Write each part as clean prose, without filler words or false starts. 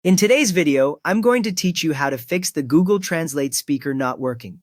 In today's video, I'm going to teach you how to fix the Google Translate speaker not working.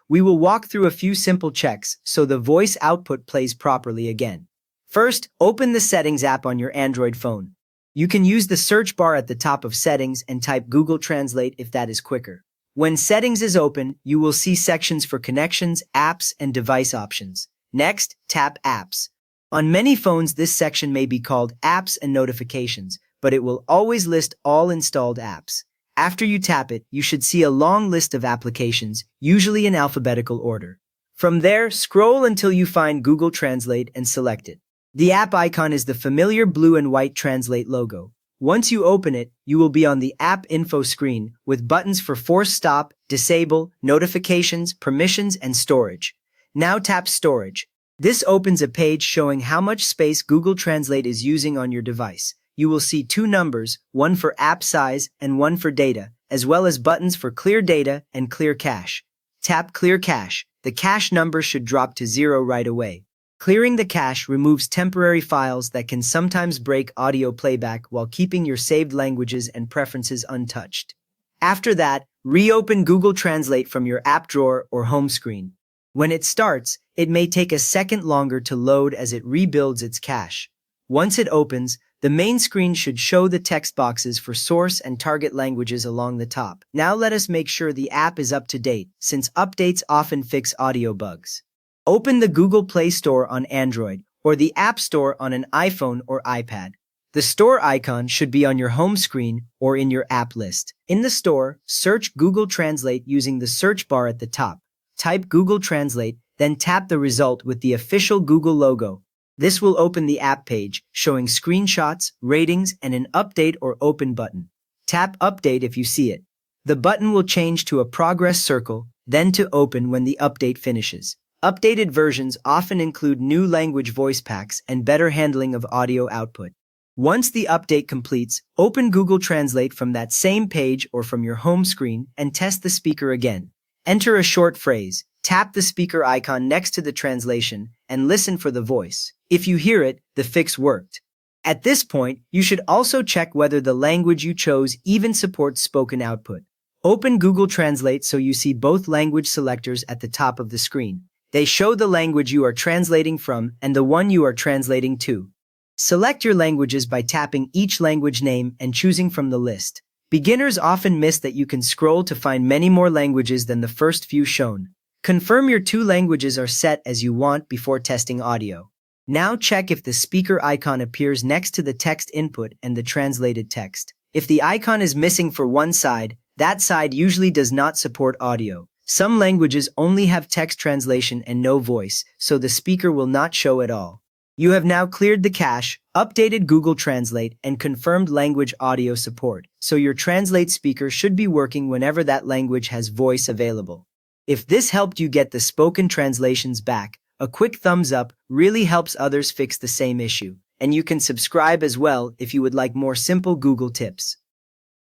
We will walk through a few simple checks so the voice output plays properly again. First, open the Settings app on your Android phone. You can use the search bar at the top of Settings and type Google Translate if that is quicker. When Settings is open, you will see sections for connections, apps, and device options. Next, tap Apps. On many phones, this section may be called Apps and Notifications, but it will always list all installed apps. After you tap it, you should see a long list of applications, usually in alphabetical order. From there, scroll until you find Google Translate and select it. The app icon is the familiar blue and white Translate logo. Once you open it, you will be on the app info screen with buttons for force stop, disable, notifications, permissions, and storage. Now tap Storage. This opens a page showing how much space Google Translate is using on your device. You will see two numbers, one for app size and one for data, as well as buttons for clear data and clear cache. Tap Clear Cache. The cache number should drop to 0 right away. Clearing the cache removes temporary files that can sometimes break audio playback while keeping your saved languages and preferences untouched. After that, reopen Google Translate from your app drawer or home screen. When it starts, it may take a second longer to load as it rebuilds its cache. Once it opens, the main screen should show the text boxes for source and target languages along the top. Now let us make sure the app is up to date, since updates often fix audio bugs. Open the Google Play Store on Android or the App Store on an iPhone or iPad. The store icon should be on your home screen or in your app list. In the store, search Google Translate using the search bar at the top. Type Google Translate, then tap the result with the official Google logo. This will open the app page, showing screenshots, ratings, and an Update or Open button. Tap Update if you see it. The button will change to a progress circle, then to Open when the update finishes. Updated versions often include new language voice packs and better handling of audio output. Once the update completes, open Google Translate from that same page or from your home screen and test the speaker again. Enter a short phrase, tap the speaker icon next to the translation, and listen for the voice. If you hear it, the fix worked. At this point, you should also check whether the language you chose even supports spoken output. Open Google Translate so you see both language selectors at the top of the screen. They show the language you are translating from and the one you are translating to. Select your languages by tapping each language name and choosing from the list. Beginners often miss that you can scroll to find many more languages than the first few shown. Confirm your two languages are set as you want before testing audio. Now check if the speaker icon appears next to the text input and the translated text. If the icon is missing for one side, that side usually does not support audio. Some languages only have text translation and no voice, so the speaker will not show at all. You have now cleared the cache, updated Google Translate, and confirmed language audio support, so your Translate speaker should be working whenever that language has voice available. If this helped you get the spoken translations back, a quick thumbs up really helps others fix the same issue, and you can subscribe as well if you would like more simple Google tips.